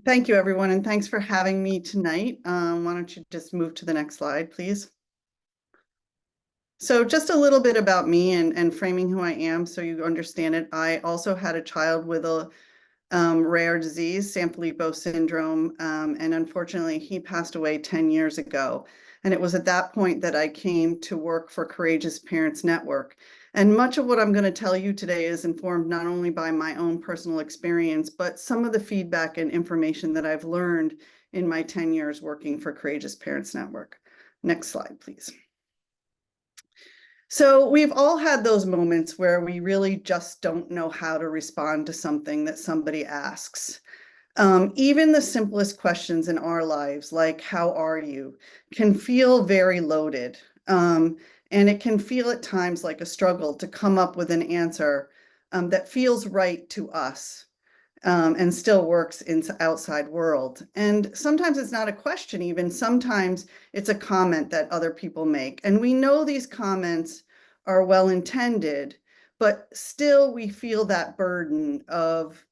Thank you, everyone, and thanks for having me tonight. Why don't you just move to the next slide, please? So just a little bit about me and framing who I am so you understand it. I also had a child with a rare disease, Sanfilippo syndrome, and unfortunately, he passed away 10 years ago. And it was at that point that I came to work for Courageous Parents Network. And much of what I'm going to tell you today is informed not only by my own personal experience, but some of the feedback and information that I've learned in my 10 years working for Courageous Parents Network. Next slide, please. So we've all had those moments where we really just don't know how to respond to something that somebody asks. Even the simplest questions in our lives, like "How are you?" can feel very loaded. And it can feel at times like a struggle to come up with an answer that feels right to us and still works in the outside world. And sometimes it's not a question even, sometimes it's a comment that other people make. And we know these comments are well-intended, but still we feel that burden of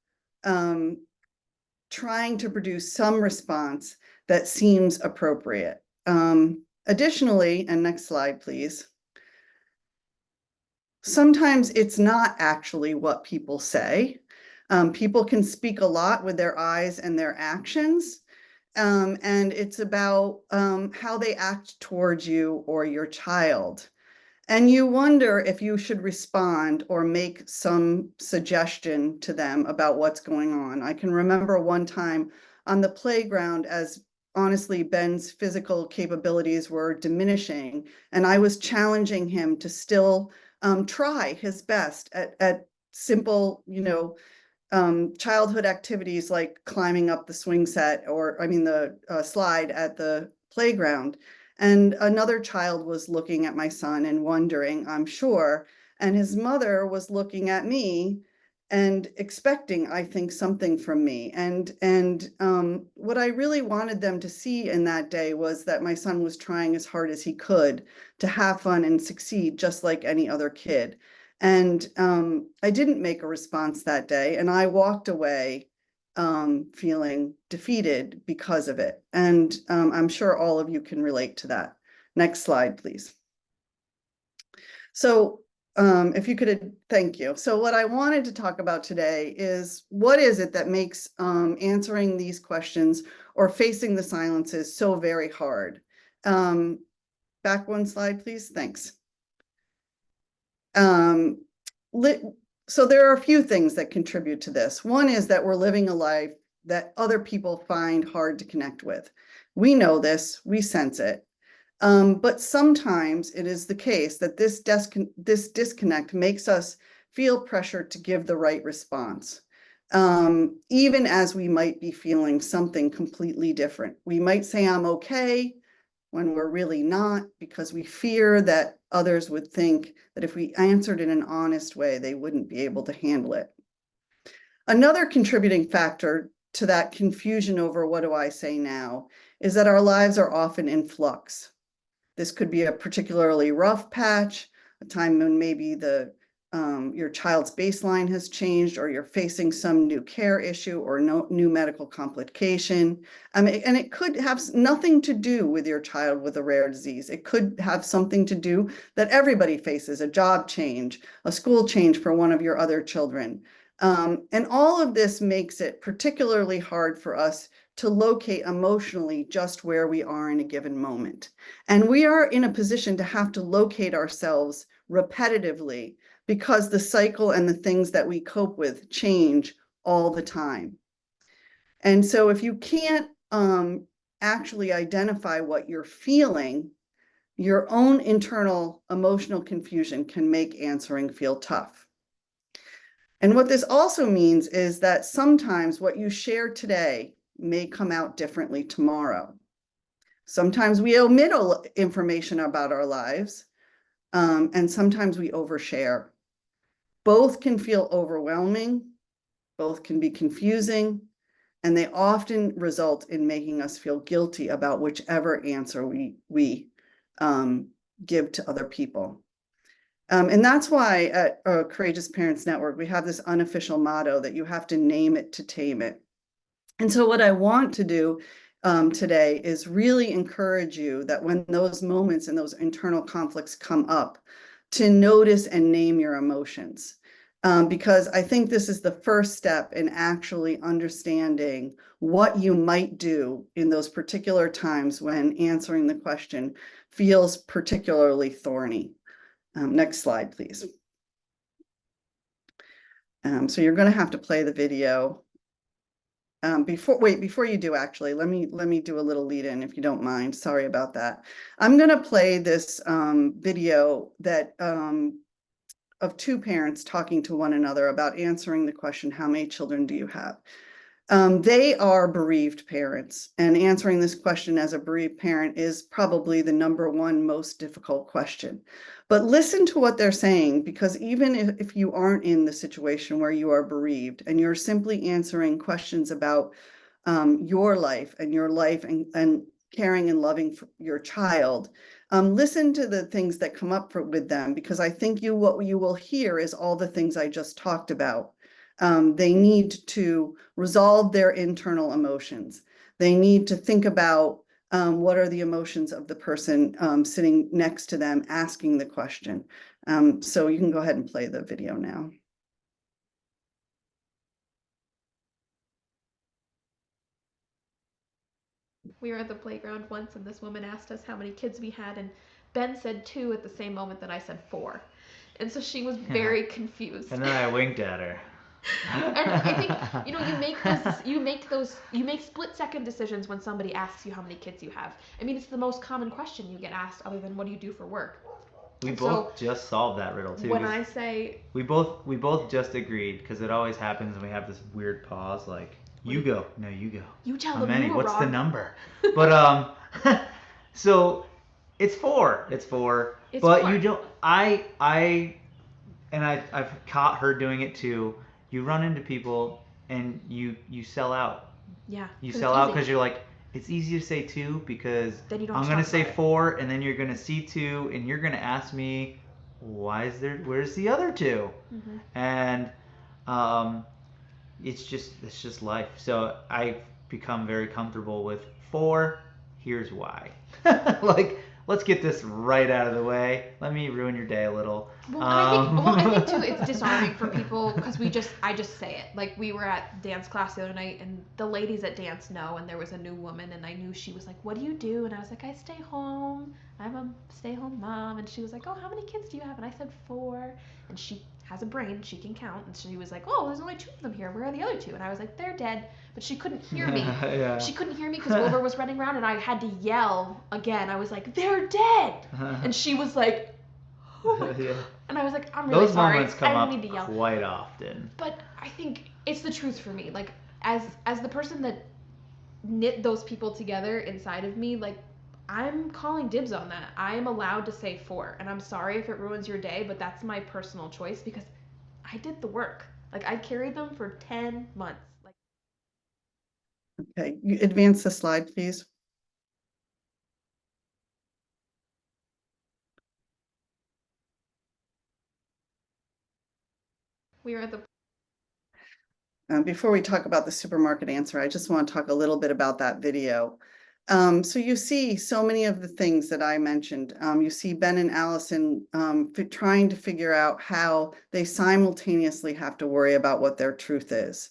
trying to produce some response that seems appropriate. Additionally, and next slide, please. Sometimes it's not actually what people say. People can speak a lot with their eyes and their actions, and it's about how they act towards you or your child. And you wonder if you should respond or make some suggestion to them about what's going on. I can remember one time on the playground, as honestly, Ben's physical capabilities were diminishing, and I was challenging him to still try his best at simple, childhood activities like climbing up the swing set or, the slide at the playground. And another child was looking at my son and wondering, I'm sure, and his mother was looking at me and expecting, I think, something from me. And what I really wanted them to see in that day was that my son was trying as hard as he could to have fun and succeed just like any other kid. And I didn't make a response that day, and I walked away feeling defeated because of it. And I'm sure all of you can relate to that. Next slide, please. So if you could, thank you. So what I wanted to talk about today is what is it that makes answering these questions or facing the silences so very hard? Back one slide, please. Thanks. So there are a few things that contribute to this. One is that we're living a life that other people find hard to connect with. We know this, we sense it. But sometimes it is the case that this disconnect makes us feel pressure to give the right response, even as we might be feeling something completely different. We might say, I'm okay, when we're really not, because we fear that others would think that if we answered in an honest way, they wouldn't be able to handle it. Another contributing factor to that confusion over what do I say now is that our lives are often in flux. This could be a particularly rough patch, a time when maybe your child's baseline has changed, or you're facing some new care issue or new medical complication. And it could have nothing to do with your child with a rare disease. It could have something to do that everybody faces, a job change, a school change for one of your other children. And all of this makes it particularly hard for us to locate emotionally just where we are in a given moment. And we are in a position to have to locate ourselves repetitively because the cycle and the things that we cope with change all the time. And so if you can't actually identify what you're feeling, your own internal emotional confusion can make answering feel tough. And what this also means is that sometimes what you share today may come out differently tomorrow. Sometimes we omit information about our lives, and sometimes we overshare. Both can feel overwhelming, both can be confusing, and they often result in making us feel guilty about whichever answer we give to other people. And that's why at Courageous Parents Network, we have this unofficial motto that you have to name it to tame it. And so what I want to do today is really encourage you that when those moments and those internal conflicts come up, to notice and name your emotions. Because I think this is the first step in actually understanding what you might do in those particular times when answering the question feels particularly thorny. Next slide, please. So you're going to have to play the video. Before you do, actually, let me do a little lead in if you don't mind. Sorry about that. I'm going to play this video that of two parents talking to one another about answering the question, how many children do you have? They are bereaved parents, and answering this question as a bereaved parent is probably the number one most difficult question. But listen to what they're saying, because even if you aren't in the situation where you are bereaved and you're simply answering questions about your life and caring and loving for your child, listen to the things that come up with them, because I think what you will hear is all the things I just talked about. They need to resolve their internal emotions. They need to think about what are the emotions of the person sitting next to them asking the question. So you can go ahead and play the video now. We were at the playground once and this woman asked us how many kids we had, and Ben said 2 at the same moment that I said 4. And so she was very confused. And then I winked at her. And I think, you make split second decisions when somebody asks you how many kids you have. I mean, it's the most common question you get asked, other than what do you do for work. We And both just solved that riddle too. When I say we both just agreed, because it always happens and we have this weird pause, like you go, no, you go. You tell how them many? you were What's wrong. the number? But so it's 4. It's 4. It's but 4. You don't. I've caught her doing it too. You run into people and you sell out. Yeah. You sell out because you're like, it's easy to say 2 because I'm gonna say 4, and then you're gonna see 2, and you're gonna ask me, where's the other 2? Mm-hmm. And it's just life. So I've become very comfortable with 4. Here's why. Like, let's get this right out of the way. Let me ruin your day a little. I think too, it's disarming for people because I just say it. Like, we were at dance class the other night, and the ladies at dance know, and there was a new woman, and I knew she was like, "What do you do?" And I was like, "I stay home. I'm a stay-home mom." And she was like, "Oh, how many kids do you have?" And I said 4. And she has a brain, she can count, and she was like, "Oh, there's only 2 of them here. Where are the other 2?" And I was like, "They're dead." But she couldn't hear me. Yeah. She couldn't hear me because Wilbur was running around, and I had to yell again. I was like, "They're dead!" And she was like, "Oh my God." And I was like, "I'm really Those sorry. moments come I don't up need to yell." quite often. But I think it's the truth for me. Like, as the person that knit those people together inside of me, like, I'm calling dibs on that. I am allowed to say 4, and I'm sorry if it ruins your day, but that's my personal choice because I did the work. Like, I carried them for 10 months. Like, okay, you advance the slide, please. we were at the Before we talk about the supermarket answer, I just want to talk a little bit about that video. So you see so many of the things that I mentioned. You see Ben and Allison trying to figure out how they simultaneously have to worry about what their truth is.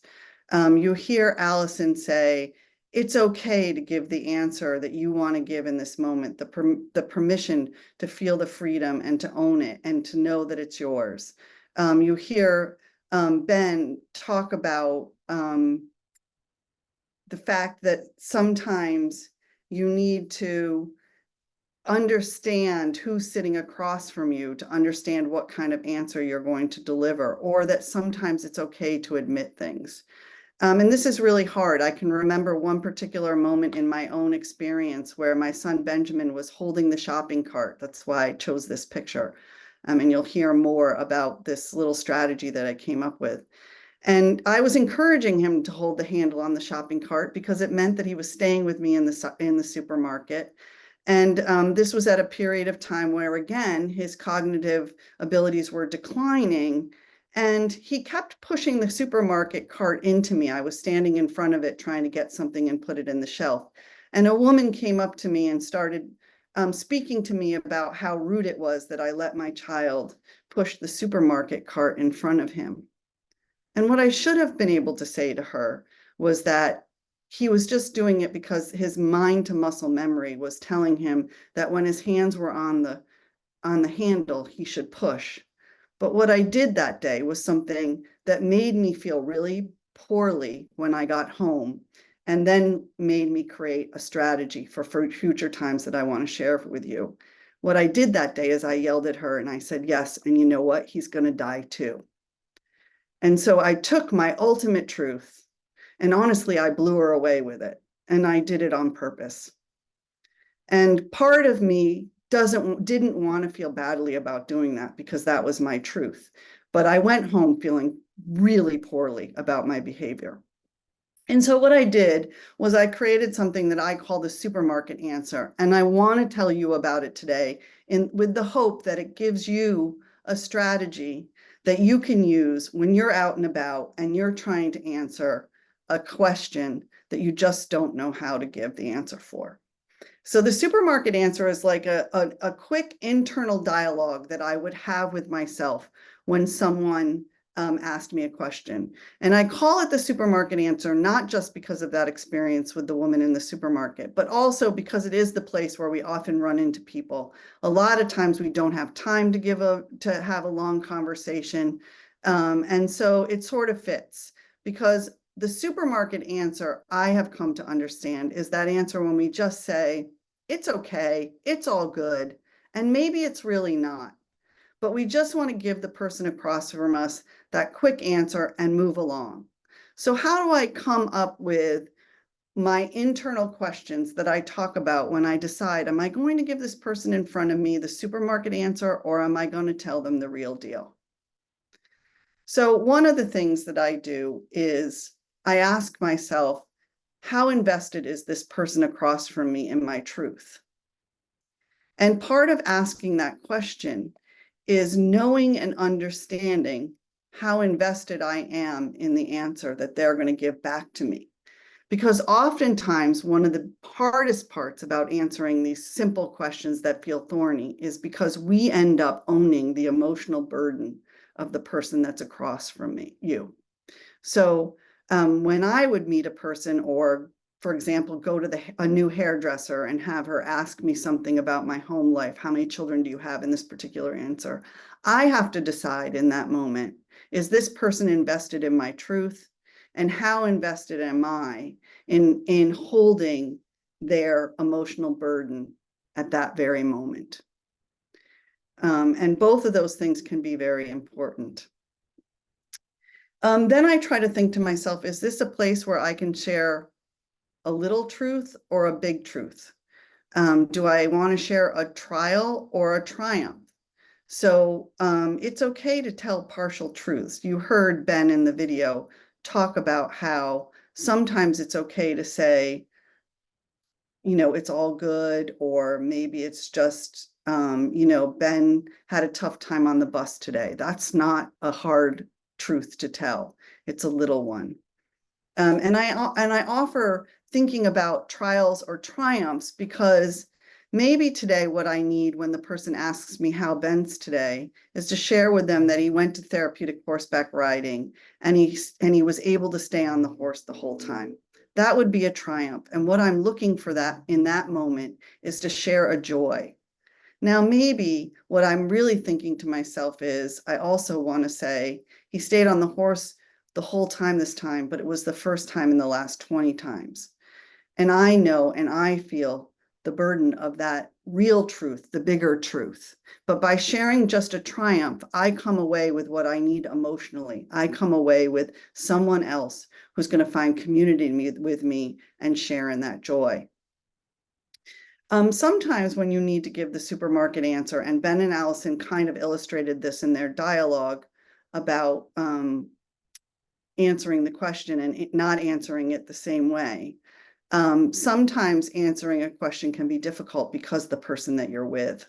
You hear Allison say, it's okay to give the answer that you want to give in this moment, the permission to feel the freedom and to own it and to know that it's yours. You hear Ben talk about the fact that sometimes you need to understand who's sitting across from you to understand what kind of answer you're going to deliver, or that sometimes it's okay to admit things. And this is really hard. I can remember one particular moment in my own experience where my son Benjamin was holding the shopping cart. That's why I chose this picture. And you'll hear more about this little strategy that I came up with. And I was encouraging him to hold the handle on the shopping cart because it meant that he was staying with me in the supermarket. And this was at a period of time where, again, his cognitive abilities were declining. And he kept pushing the supermarket cart into me. I was standing in front of it trying to get something and put it in the shelf. And a woman came up to me and started speaking to me about how rude it was that I let my child push the supermarket cart in front of him. And what I should have been able to say to her was that he was just doing it because his mind to muscle memory was telling him that when his hands were on the handle, he should push. But what I did that day was something that made me feel really poorly when I got home, and then made me create a strategy for future times that I want to share with you. What I did that day is I yelled at her and I said, yes, and you know what? He's going to die too. And so I took my ultimate truth, and honestly, I blew her away with it, and I did it on purpose. And part of me didn't want to feel badly about doing that because that was my truth. But I went home feeling really poorly about my behavior. And so what I did was I created something that I call the supermarket answer. And I want to tell you about it today with the hope that it gives you a strategy that you can use when you're out and about and you're trying to answer a question that you just don't know how to give the answer for. So the supermarket answer is like a quick internal dialogue that I would have with myself when someone asked me a question. And I call it the supermarket answer, not just because of that experience with the woman in the supermarket, but also because it is the place where we often run into people. A lot of times we don't have time to have a long conversation. And so it sort of fits, because the supermarket answer, I have come to understand, is that answer when we just say, it's okay, it's all good, and maybe it's really not. But we just want to give the person across from us that quick answer and move along. So how do I come up with my internal questions that I talk about when I decide, am I going to give this person in front of me the supermarket answer, or am I going to tell them the real deal? So one of the things that I do is I ask myself, how invested is this person across from me in my truth? And part of asking that question is knowing and understanding how invested I am in the answer that they're going to give back to me. Because oftentimes one of the hardest parts about answering these simple questions that feel thorny is because we end up owning the emotional burden of the person that's across from you. So when I would meet a person, or for example, go to a new hairdresser and have her ask me something about my home life, how many children do you have in this particular answer? I have to decide in that moment, is this person invested in my truth? And how invested am I in holding their emotional burden at that very moment? And both of those things can be very important. Then I try to think to myself, is this a place where I can share a little truth or a big truth? Do I want to share a trial or a triumph? So it's okay to tell partial truths. You heard Ben in the video talk about how sometimes it's okay to say, you know, it's all good, or maybe it's just, you know, Ben had a tough time on the bus today. That's not a hard truth to tell. It's a little one. And I offer thinking about trials or triumphs, because maybe today what I need when the person asks me how Ben's today is to share with them that he went to therapeutic horseback riding and he was able to stay on the horse the whole time. That would be a triumph. And what I'm looking for that in that moment is to share a joy. Now, maybe what I'm really thinking to myself is, I also want to say, he stayed on the horse the whole time this time, but it was the first time in the last 20 times. And I know and I feel the burden of that real truth, the bigger truth. But by sharing just a triumph, I come away with what I need emotionally. I come away with someone else who's going to find community with me and share in that joy. Sometimes when you need to give the supermarket answer, and Ben and Allison kind of illustrated this in their dialogue about answering the question and not answering it the same way. Sometimes answering a question can be difficult because the person that you're with.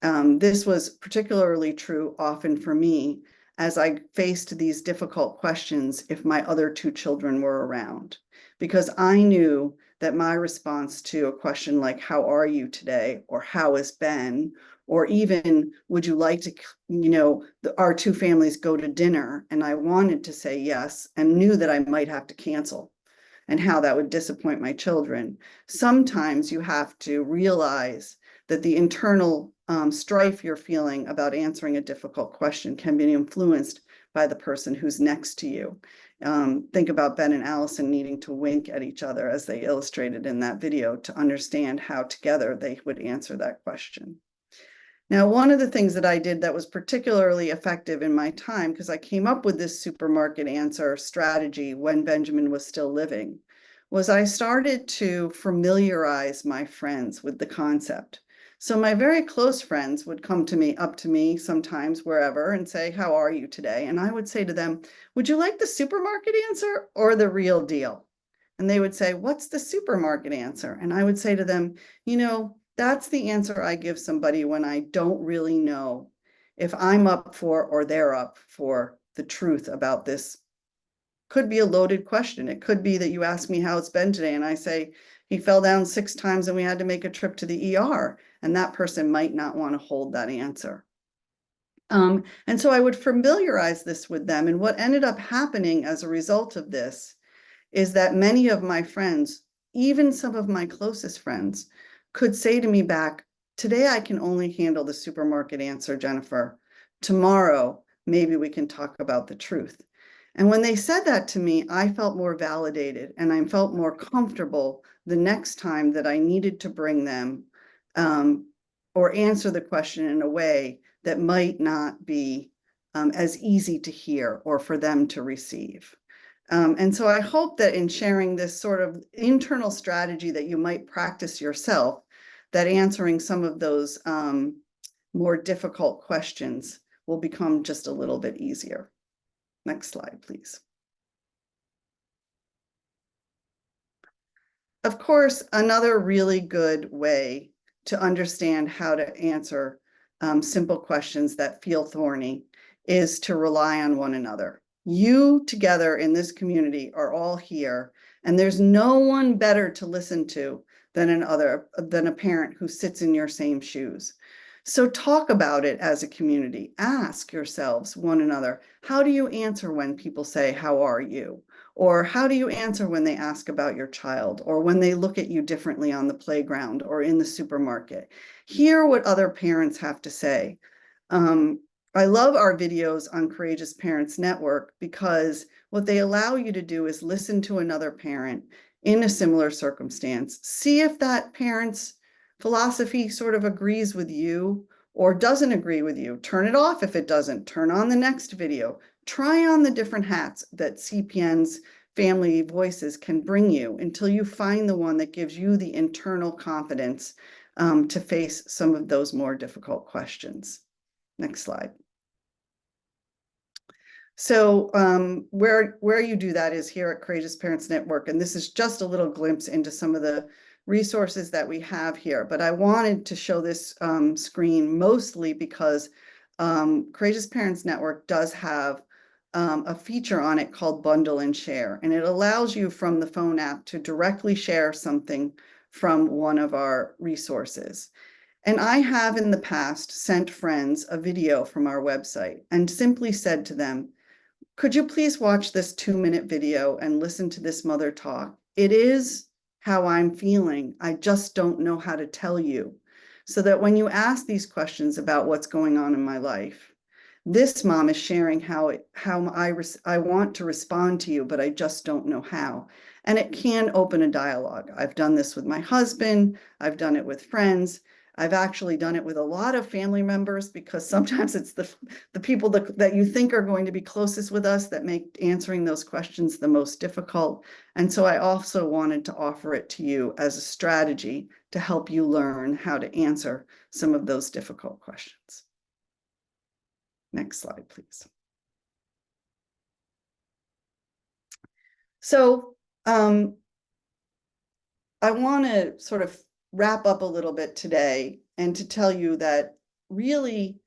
This was particularly true often for me as I faced these difficult questions if my other two children were around, because I knew that my response to a question like, how are you today? Or how has Ben? Or even, would you like to, our two families go to dinner? And I wanted to say yes, and knew that I might have to cancel, and how that would disappoint my children. Sometimes you have to realize that the internal strife you're feeling about answering a difficult question can be influenced by the person who's next to you. Think about Ben and Allison needing to wink at each other as they illustrated in that video to understand how together they would answer that question. Now, one of the things that I did that was particularly effective in my time, because I came up with this supermarket answer strategy when Benjamin was still living, was I started to familiarize my friends with the concept. So my very close friends would come up to me sometimes wherever and say, how are you today? And I would say to them, would you like the supermarket answer or the real deal? And they would say, what's the supermarket answer? And I would say to them, that's the answer I give somebody when I don't really know if I'm up for or they're up for the truth about this. Could be a loaded question. It could be that you ask me how it's been today and I say, he fell down 6 times and we had to make a trip to the ER. And that person might not want to hold that answer. And so I would familiarize this with them. And what ended up happening as a result of this is that many of my friends, even some of my closest friends, could say to me back, today I can only handle the supermarket answer, Jennifer. Tomorrow, maybe we can talk about the truth. And when they said that to me, I felt more validated and I felt more comfortable the next time that I needed to bring them or answer the question in a way that might not be as easy to hear or for them to receive. And so I hope that in sharing this sort of internal strategy that you might practice yourself, that answering some of those more difficult questions will become just a little bit easier. Next slide, please. Of course, another really good way to understand how to answer simple questions that feel thorny is to rely on one another. You together in this community are all here, and there's no one better to listen to than a parent who sits in your same shoes. So talk about it as a community. Ask yourselves, one another, how do you answer when people say, how are you? Or how do you answer when they ask about your child, or when they look at you differently on the playground or in the supermarket? Hear what other parents have to say. I love our videos on Courageous Parents Network because what they allow you to do is listen to another parent in a similar circumstance. See if that parent's philosophy sort of agrees with you or doesn't agree with you. Turn it off if it doesn't. Turn on the next video. Try on the different hats that CPN's family voices can bring you until you find the one that gives you the internal confidence to face some of those more difficult questions. Next slide. So where you do that is here at Courageous Parents Network. And this is just a little glimpse into some of the resources that we have here. But I wanted to show this screen mostly because Courageous Parents Network does have a feature on it called Bundle and Share. And it allows you from the phone app to directly share something from one of our resources. And I have in the past sent friends a video from our website and simply said to them, could you please watch this 2-minute video and listen to this mother talk? It is how I'm feeling. I just don't know how to tell you. So that when you ask these questions about what's going on in my life, this mom is sharing how I want to respond to you, but I just don't know how. And it can open a dialogue. I've done this with my husband. I've done it with friends. I've actually done it with a lot of family members because sometimes it's the people that you think are going to be closest with us that make answering those questions the most difficult. And so I also wanted to offer it to you as a strategy to help you learn how to answer some of those difficult questions. Next slide, please. So I want to sort of wrap up a little bit today and to tell you that really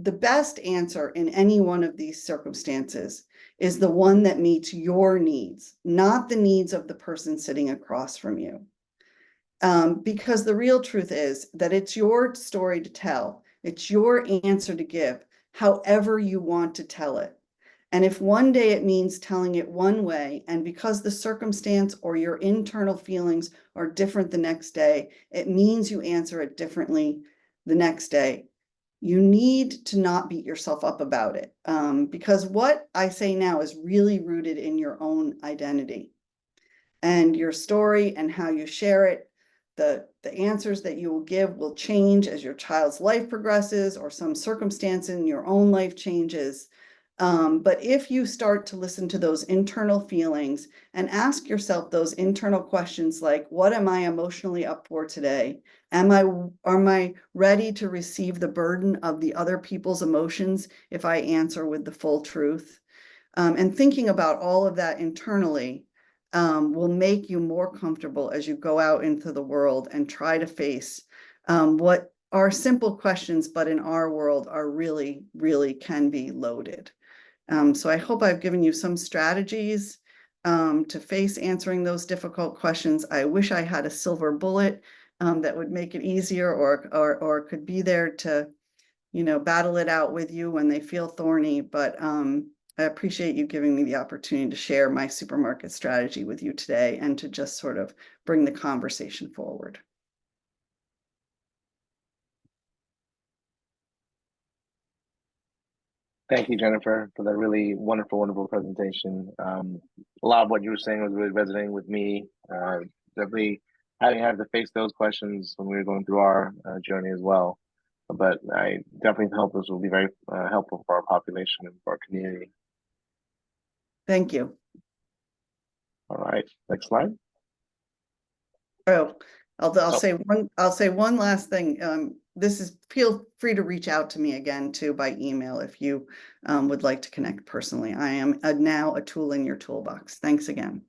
the best answer in any one of these circumstances is the one that meets your needs, not the needs of the person sitting across from you. Because the real truth is that it's your story to tell. It's your answer to give, however you want to tell it. And if one day it means telling it one way, and because the circumstance or your internal feelings are different the next day, it means you answer it differently the next day. You need to not beat yourself up about it, because what I say now is really rooted in your own identity and your story and how you share it. The answers that you will give will change as your child's life progresses or some circumstance in your own life changes. But if you start to listen to those internal feelings and ask yourself those internal questions like, what am I emotionally up for today? Am I ready to receive the burden of the other people's emotions if I answer with the full truth? And thinking about all of that internally will make you more comfortable as you go out into the world and try to face what are simple questions, but in our world are really, really can be loaded. So I hope I've given you some strategies to face answering those difficult questions. I wish I had a silver bullet that would make it easier or could be there to, battle it out with you when they feel thorny. But I appreciate you giving me the opportunity to share my supermarket strategy with you today and to just sort of bring the conversation forward. Thank you, Jennifer, for that really wonderful, wonderful presentation. A lot of what you were saying was really resonating with me. Definitely having had to face those questions when we were going through our journey as well. But I definitely hope this will be very helpful for our population and for our community. Thank you. All right, next slide. Oh, I'll say one last thing. Feel free to reach out to me again too by email if you would like to connect personally. I am now a tool in your toolbox. Thanks again.